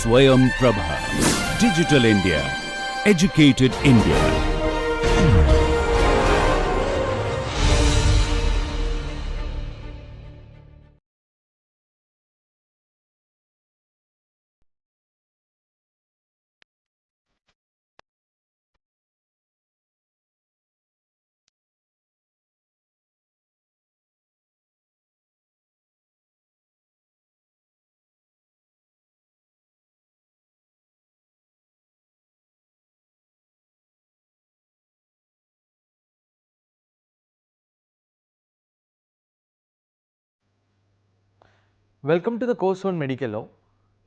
Swayam Prabha. Digital India. Educated India. Welcome to the course on medical law.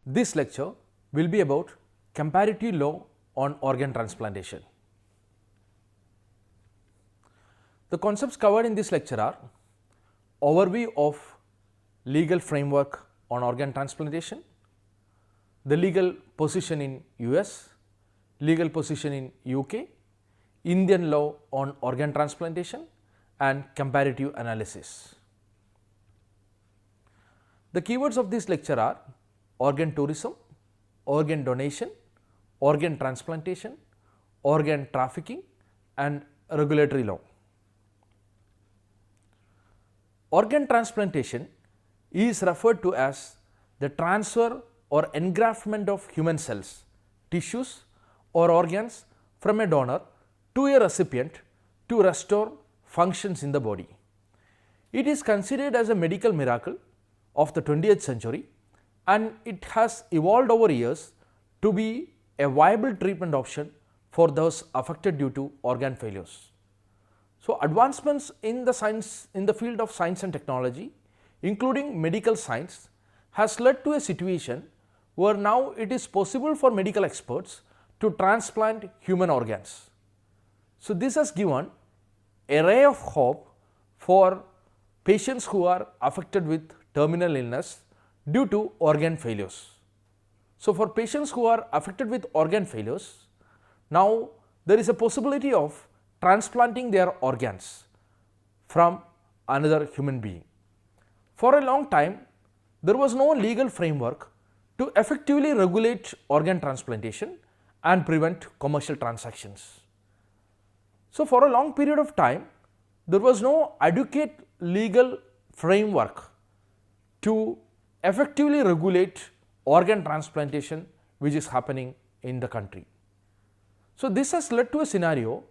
This lecture will be about comparative law on organ transplantation. The concepts covered in this lecture are overview of legal framework on organ transplantation, the legal position in US, legal position in UK, Indian law on organ transplantation and comparative analysis. The keywords of this lecture are organ tourism, organ donation, organ transplantation, organ trafficking and regulatory law. Organ transplantation is referred to as the transfer or engraftment of human cells, tissues or organs from a donor to a recipient to restore functions in the body. It is considered as a medical miracle of the 20th century and it has evolved over years to be a viable treatment option for those affected due to organ failures. So, advancements in the field of science and technology, including medical science, has led to a situation where now it is possible for medical experts to transplant human organs. So, this has given a ray of hope for patients who are affected with terminal illness due to organ failures. So, for patients who are affected with organ failures, now there is a possibility of transplanting their organs from another human being. For a long time, there was no legal framework to effectively regulate organ transplantation and prevent commercial transactions. So, for a long period of time, there was no adequate legal framework to effectively regulate organ transplantation which is happening in the country. So, this has led to a scenario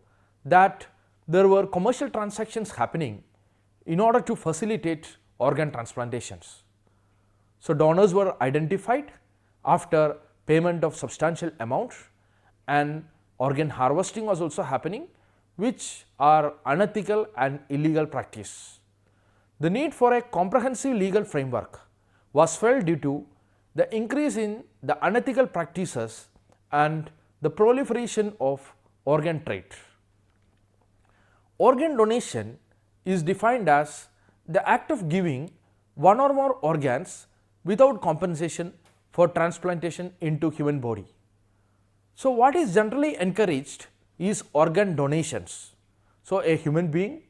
that there were commercial transactions happening in order to facilitate organ transplantations. So, donors were identified after payment of substantial amount and organ harvesting was also happening, which are unethical and illegal practice. The need for a comprehensive legal framework was felt due to the increase in the unethical practices and the proliferation of organ trade. Organ donation is defined as the act of giving one or more organs without compensation for transplantation into human body. So, what is generally encouraged is organ donations. So, a human being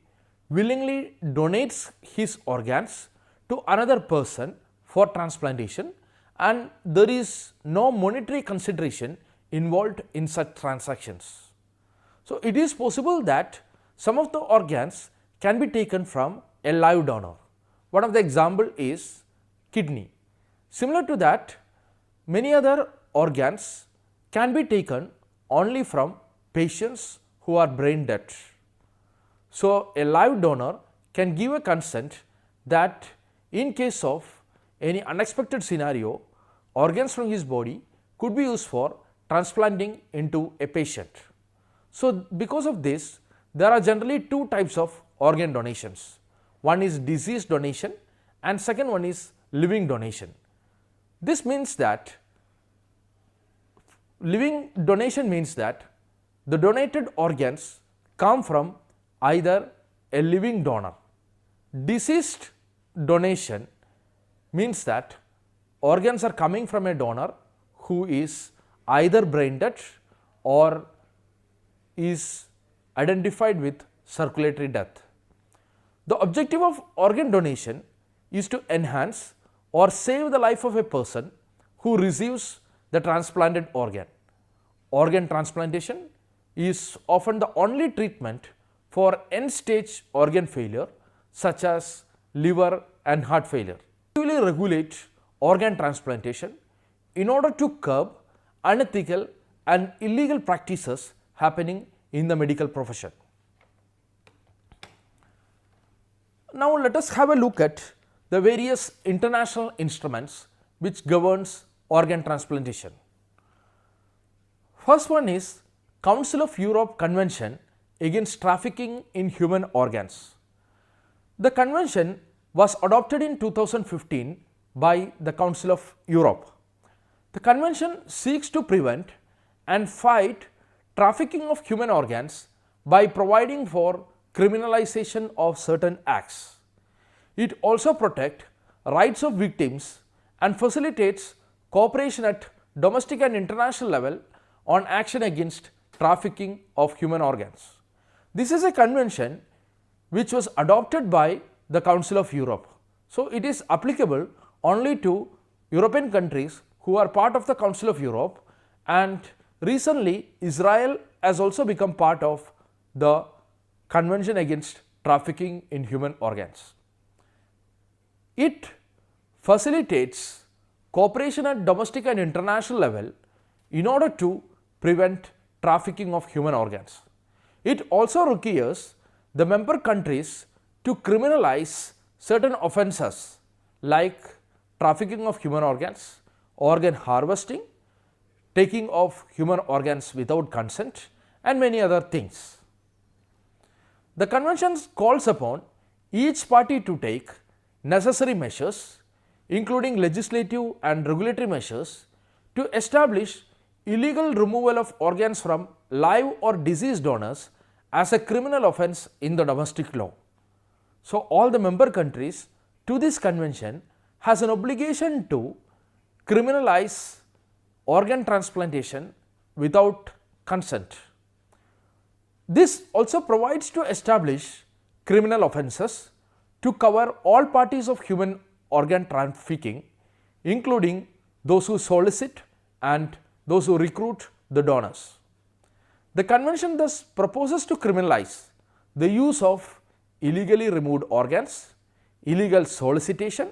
willingly donates his organs to another person for transplantation and there is no monetary consideration involved in such transactions. So, it is possible that some of the organs can be taken from a live donor. One of the example is kidney. Similar to that, many other organs can be taken only from patients who are brain dead. So, a live donor can give a consent that in case of any unexpected scenario, organs from his body could be used for transplanting into a patient. So, because of this, there are generally two types of organ donations. One is deceased donation and second one is living donation. This means that living donation means that the donated organs come from either a living donor. Deceased donation means that organs are coming from a donor who is either brain dead or is identified with circulatory death. The objective of organ donation is to enhance or save the life of a person who receives the transplanted organ. Organ transplantation is often the only treatment for end-stage organ failure such as liver and heart failure. We will regulate organ transplantation in order to curb unethical and illegal practices happening in the medical profession. Now let us have a look at the various international instruments which governs organ transplantation. First one is Council of Europe Convention against Trafficking in Human Organs. The convention was adopted in 2015 by the Council of Europe. The convention seeks to prevent and fight trafficking of human organs by providing for criminalization of certain acts. It also protects rights of victims and facilitates cooperation at domestic and international level on action against trafficking of human organs. This is a convention which was adopted by the Council of Europe. So, it is applicable only to European countries who are part of the Council of Europe, and recently Israel has also become part of the Convention against Trafficking in Human Organs. It facilitates cooperation at domestic and international level in order to prevent trafficking of human organs. It also requires the member countries to criminalize certain offences like trafficking of human organs, organ harvesting, taking of human organs without consent, and many other things. The convention calls upon each party to take necessary measures, including legislative and regulatory measures, to establish illegal removal of organs from live or deceased donors as a criminal offence in the domestic law. So, all the member countries to this convention has an obligation to criminalize organ transplantation without consent. This also provides to establish criminal offences to cover all parties of human organ trafficking, including those who solicit and those who recruit the donors. The convention thus proposes to criminalize the use of illegally removed organs, illegal solicitation,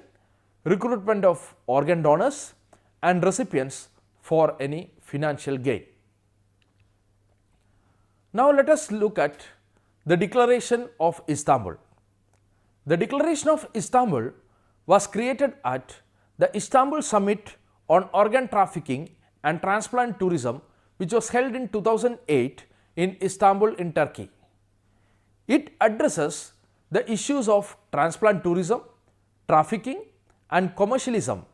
recruitment of organ donors and recipients for any financial gain. Now let us look at the Declaration of Istanbul. The Declaration of Istanbul was created at the Istanbul Summit on Organ Trafficking and Transplant Tourism, which was held in 2008 in Istanbul in Turkey. It addresses the issues of transplant tourism, trafficking and commercialism,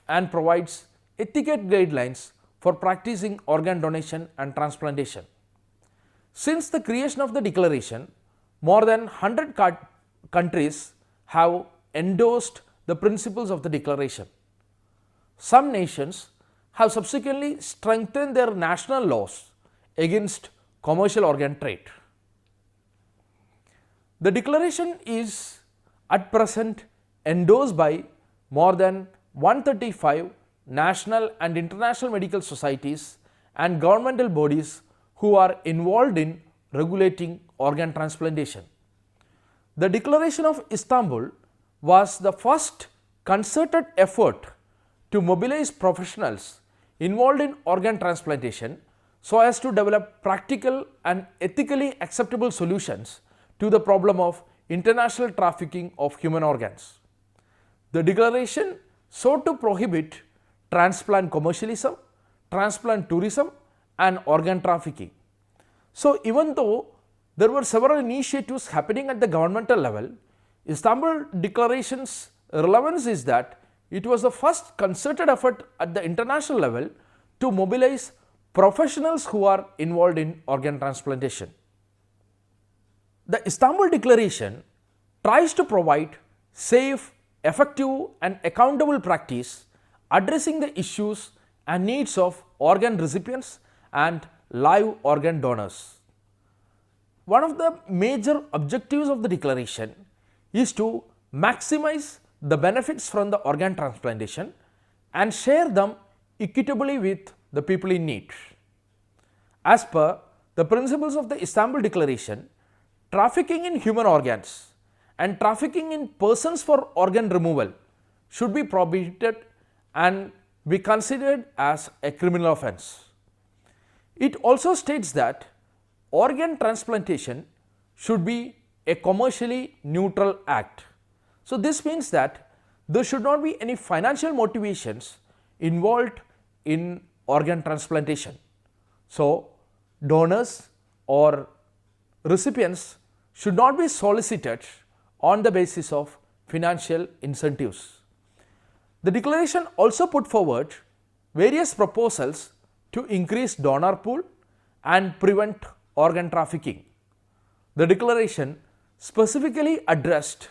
and provides ethical guidelines for practicing organ donation and transplantation. Since the creation of the declaration, more than 100 countries have endorsed the principles of the declaration. Some nations have subsequently strengthened their national laws against commercial organ trade. The declaration is at present endorsed by more than 135 national and international medical societies and governmental bodies who are involved in regulating organ transplantation. The Declaration of Istanbul was the first concerted effort to mobilize professionals involved in organ transplantation so as to develop practical and ethically acceptable solutions to the problem of international trafficking of human organs. The declaration sought to prohibit transplant commercialism, transplant tourism and organ trafficking. So, even though there were several initiatives happening at the governmental level, Istanbul Declaration's relevance is that it was the first concerted effort at the international level to mobilize professionals who are involved in organ transplantation. The Istanbul Declaration tries to provide safe, effective and accountable practice addressing the issues and needs of organ recipients and live organ donors. One of the major objectives of the declaration is to maximize the benefits from the organ transplantation and share them equitably with the people in need. As per the principles of the Istanbul Declaration, trafficking in human organs and trafficking in persons for organ removal should be prohibited and be considered as a criminal offence. It also states that organ transplantation should be a commercially neutral act. So, this means that there should not be any financial motivations involved in organ transplantation. So, donors or recipients should not be solicited on the basis of financial incentives. The declaration also put forward various proposals to increase donor pool and prevent organ trafficking. The declaration specifically addressed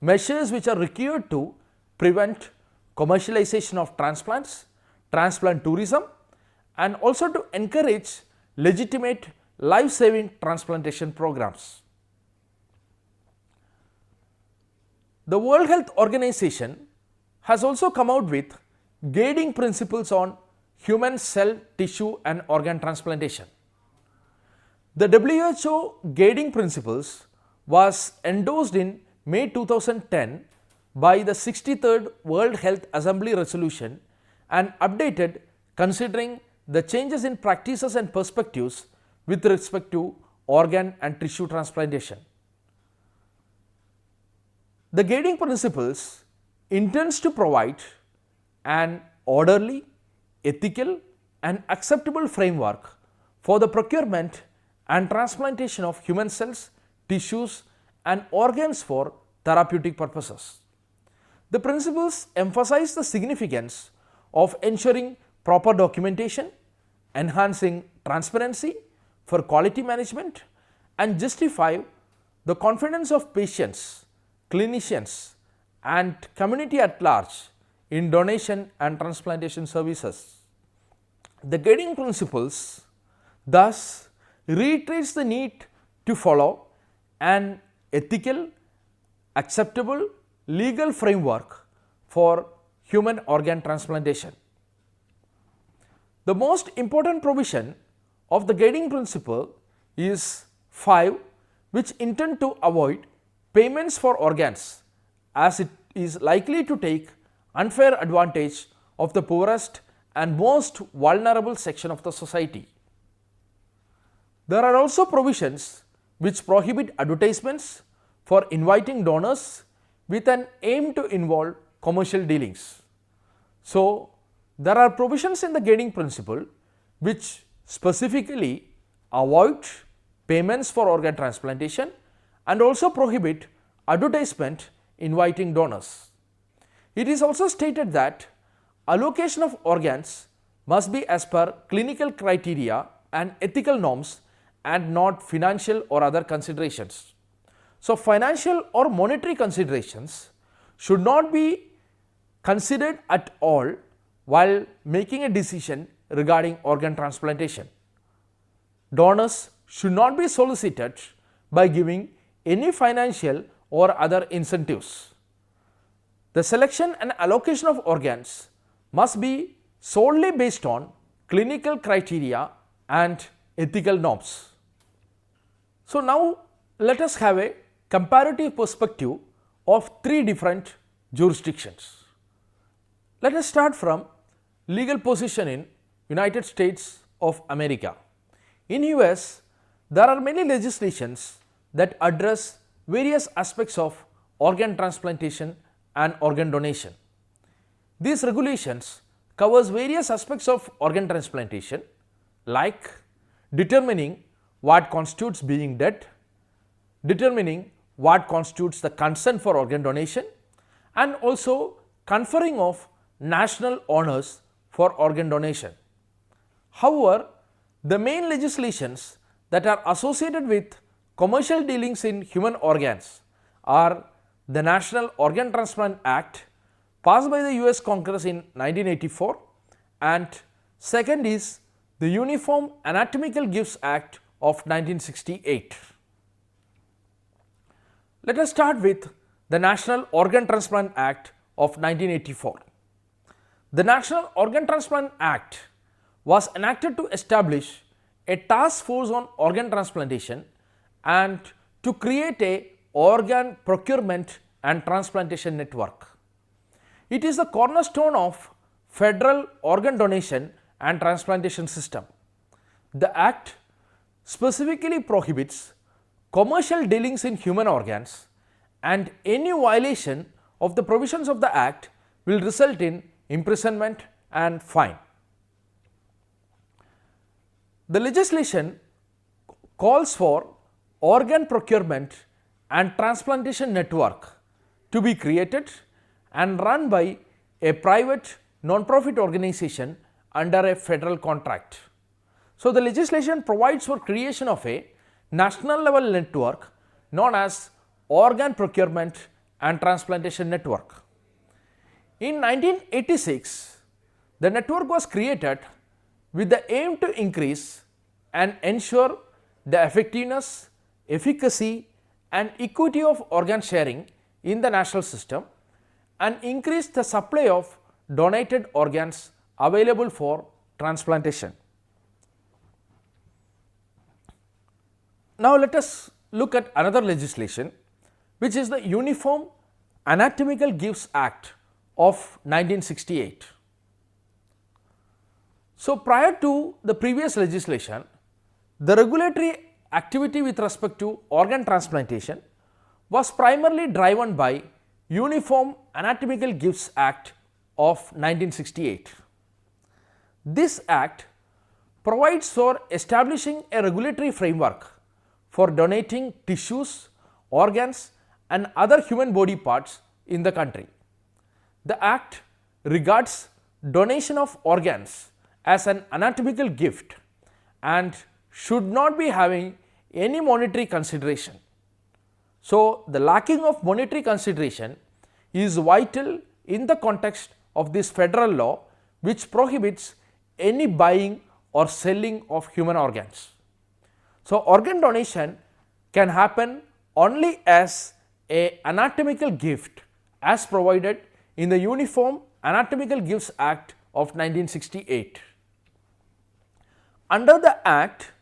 measures which are required to prevent commercialization of transplants, transplant tourism, and also to encourage legitimate life-saving transplantation programs. The World Health Organization has also come out with guiding principles on human cell, tissue and organ transplantation. The WHO guiding principles was endorsed in May 2010 by the 63rd World Health Assembly resolution and updated considering the changes in practices and perspectives with respect to organ and tissue transplantation. The guiding principles intends to provide an orderly, ethical and acceptable framework for the procurement and transplantation of human cells, tissues and organs for therapeutic purposes. The principles emphasize the significance of ensuring proper documentation, enhancing transparency for quality management and justify the confidence of patients, clinicians and community at large in donation and transplantation services. The guiding principles thus reiterates the need to follow an ethical, acceptable legal framework for human organ transplantation. The most important provision of the guiding principle is 5, which intend to avoid payments for organs as it is likely to take unfair advantage of the poorest and most vulnerable section of the society. There are also provisions which prohibit advertisements for inviting donors with an aim to involve commercial dealings. So, there are provisions in the guiding principle which specifically avoid payments for organ transplantation and also prohibit advertisement inviting donors. It is also stated that allocation of organs must be as per clinical criteria and ethical norms and not financial or other considerations. So, financial or monetary considerations should not be considered at all while making a decision regarding organ transplantation. Donors should not be solicited by giving any financial or other incentives. The selection and allocation of organs must be solely based on clinical criteria and ethical norms. So, now let us have a comparative perspective of 3 different jurisdictions. Let us start from legal position in United States of America. In US, there are many legislations that address various aspects of organ transplantation and organ donation. These regulations covers various aspects of organ transplantation like determining what constitutes being dead, determining what constitutes the consent for organ donation and also conferring of national honors for organ donation. However, the main legislations that are associated with commercial dealings in human organs are the National Organ Transplant Act passed by the US Congress in 1984 and second is the Uniform Anatomical Gifts Act of 1968. Let us start with the National Organ Transplant Act of 1984. The National Organ Transplant Act was enacted to establish a task force on organ transplantation and to create a organ procurement and transplantation network. It is the cornerstone of federal organ donation and transplantation system. The Act specifically prohibits commercial dealings in human organs, and any violation of the provisions of the Act will result in imprisonment and fine. The legislation calls for organ procurement and transplantation network to be created and run by a private non-profit organization under a federal contract. So, the legislation provides for creation of a national level network known as Organ Procurement and Transplantation Network. In 1986, the network was created with the aim to increase and ensure the effectiveness, efficacy and equity of organ sharing in the national system and increase the supply of donated organs available for transplantation. Now, let us look at another legislation, which is the Uniform Anatomical Gifts Act of 1968. So, prior to the previous legislation, the regulatory activity with respect to organ transplantation was primarily driven by Uniform Anatomical Gifts Act of 1968. This act provides for establishing a regulatory framework for donating tissues, organs and other human body parts in the country. The act regards donation of organs as an anatomical gift and should not be having any monetary consideration. So, the lacking of monetary consideration is vital in the context of this federal law, which prohibits any buying or selling of human organs. So, organ donation can happen only as a anatomical gift as provided in the Uniform Anatomical Gifts Act of 1968. Under the Act,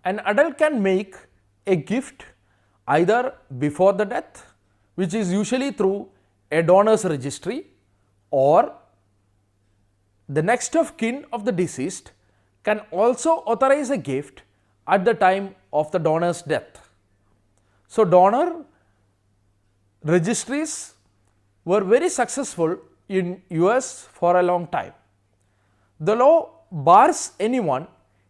an adult can make a gift either before the death, which is usually through a donor's registry, or the next of kin of the deceased can also authorize a gift at the time of the donor's death. So, donor registries were very successful in US for a long time. The law bars anyone,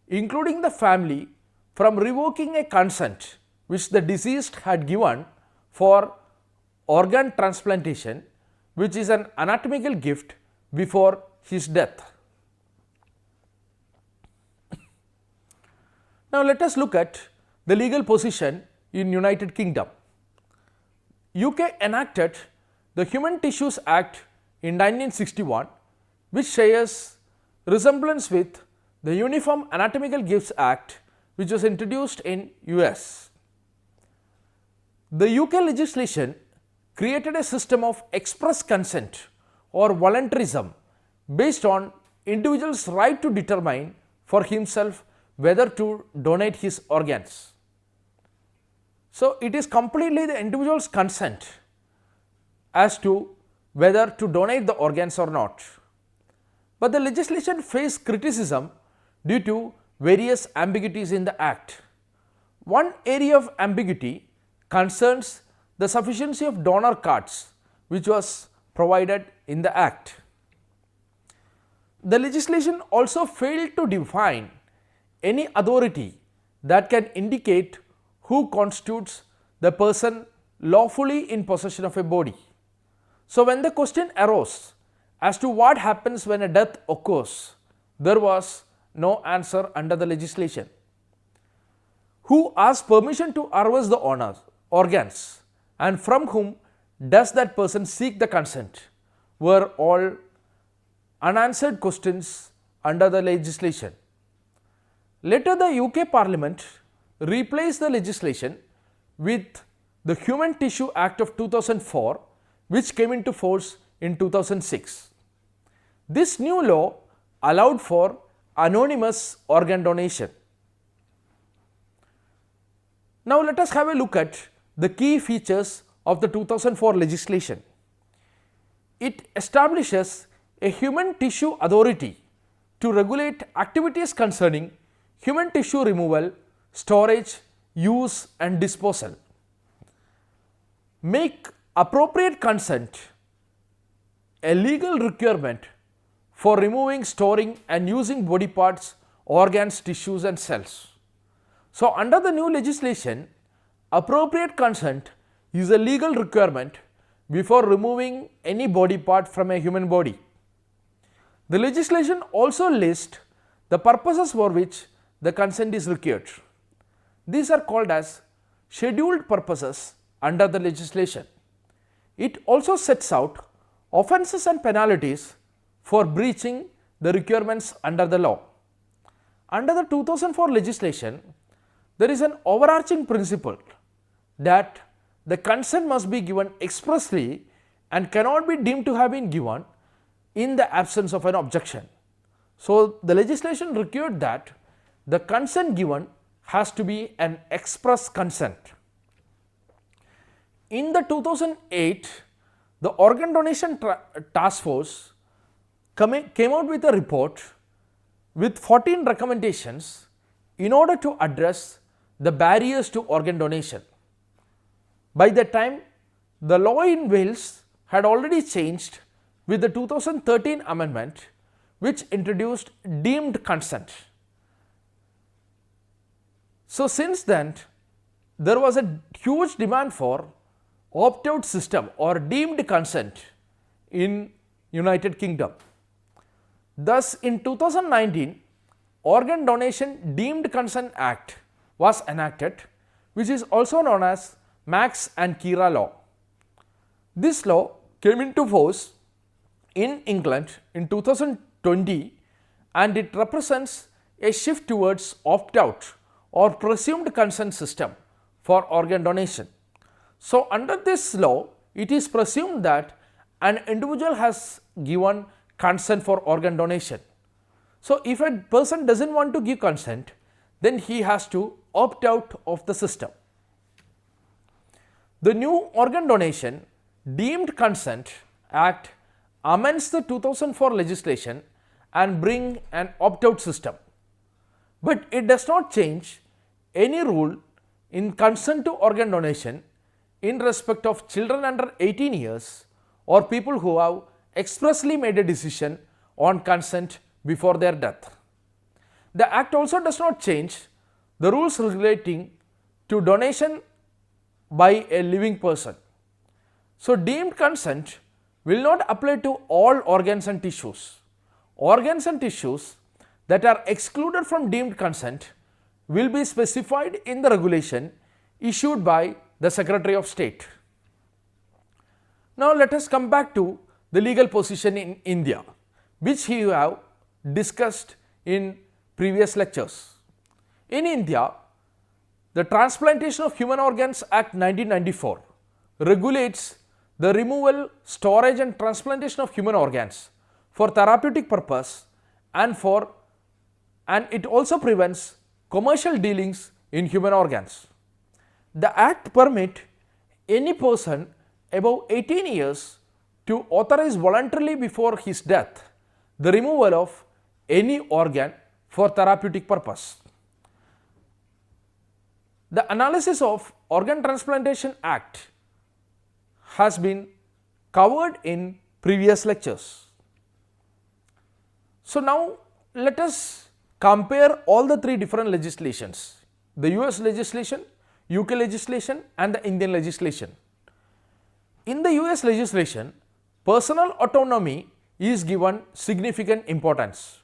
including the family, from revoking a consent which the deceased had given for organ transplantation, which is an anatomical gift, before his death. Now, let us look at the legal position in United Kingdom. UK enacted the Human Tissues Act in 1961, which shares resemblance with the Uniform Anatomical Gifts Act, which was introduced in US. The UK legislation created a system of express consent or voluntarism based on individual's right to determine for himself whether to donate his organs. So, it is completely the individual's consent as to whether to donate the organs or not. But the legislation faced criticism due to various ambiguities in the Act. One area of ambiguity concerns the sufficiency of donor cards, which was provided in the Act. The legislation also failed to define any authority that can indicate who constitutes the person lawfully in possession of a body. So, when the question arose as to what happens when a death occurs, there was no answer under the legislation. Who asks permission to harvest the organs, and from whom does that person seek the consent, were all unanswered questions under the legislation. Later, the UK Parliament replaced the legislation with the Human Tissue Act of 2004, which came into force in 2006. This new law allowed for anonymous organ donation. Now let us have a look at the key features of the 2004 legislation. It establishes a human tissue authority to regulate activities concerning human tissue removal, storage, use and disposal. Make appropriate consent a legal requirement for removing, storing and using body parts, organs, tissues and cells. So, under the new legislation, appropriate consent is a legal requirement before removing any body part from a human body. The legislation also lists the purposes for which the consent is required. These are called as scheduled purposes under the legislation. It also sets out offences and penalties for breaching the requirements under the law. Under the 2004 legislation, there is an overarching principle that the consent must be given expressly and cannot be deemed to have been given in the absence of an objection. So, the legislation required that the consent given has to be an express consent. In the 2008, the Organ Donation Task Force came out with a report with 14 recommendations in order to address the barriers to organ donation. By that time, the law in Wales had already changed with the 2013 amendment which introduced deemed consent. So, since then there was a huge demand for opt-out system or deemed consent in United Kingdom. Thus, in 2019, Organ Donation Deemed Consent Act was enacted, which is also known as Max and Kira law. This law came into force in England in 2020 and it represents a shift towards opt-out or presumed consent system for organ donation. So, under this law, it is presumed that an individual has given consent for organ donation. So, if a person does not want to give consent, then he has to opt out of the system. The new Organ Donation Deemed Consent Act amends the 2004 legislation and bring an opt-out system, but it does not change any rule in consent to organ donation in respect of children under 18 years or people who have expressly made a decision on consent before their death. The Act also does not change the rules relating to donation by a living person. So, deemed consent will not apply to all organs and tissues. Organs and tissues that are excluded from deemed consent will be specified in the regulation issued by the Secretary of State. Now, let us come back to the legal position in India, which we have discussed in previous lectures. In India, the Transplantation of Human Organs Act 1994 regulates the removal, storage and transplantation of human organs for therapeutic purpose and it also prevents commercial dealings in human organs. The Act permits any person above 18 years to authorize voluntarily before his death the removal of any organ for therapeutic purpose. The analysis of Organ Transplantation Act has been covered in previous lectures. So, now let us compare all the three different legislations, the US legislation, UK legislation and the Indian legislation. In the US legislation, personal autonomy is given significant importance,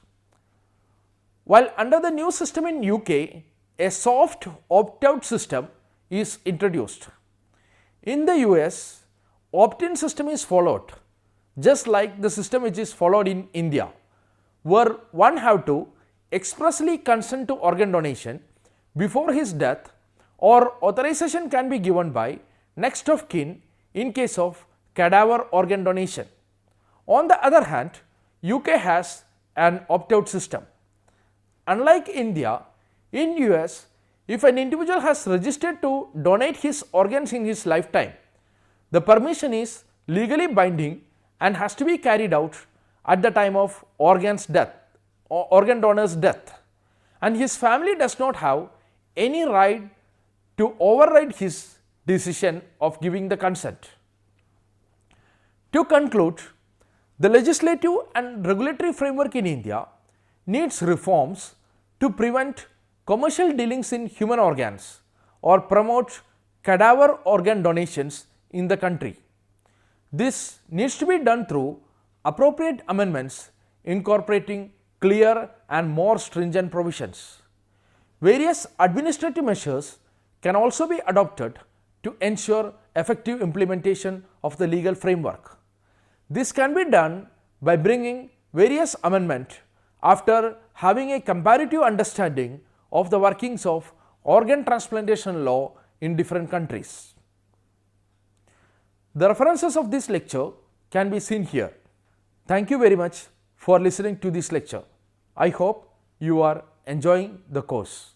while under the new system in UK, a soft opt-out system is introduced. In the US, opt-in system is followed, just like the system which is followed in India, where one have to expressly consent to organ donation before his death, or authorization can be given by next of kin in case of cadaver organ donation. On the other hand, UK has an opt-out system. unlike India, in US, if an individual has registered to donate his organs in his lifetime, the permission is legally binding and has to be carried out at the time of organ donor's death, and his family does not have any right to override his decision of giving the consent. To conclude, the legislative and regulatory framework in India needs reforms to prevent commercial dealings in human organs or promote cadaver organ donations in the country. This needs to be done through appropriate amendments incorporating clear and more stringent provisions. Various administrative measures can also be adopted to ensure effective implementation of the legal framework. This can be done by bringing various amendments after having a comparative understanding of the workings of organ transplantation law in different countries. The references of this lecture can be seen here. Thank you very much for listening to this lecture. I hope you are enjoying the course.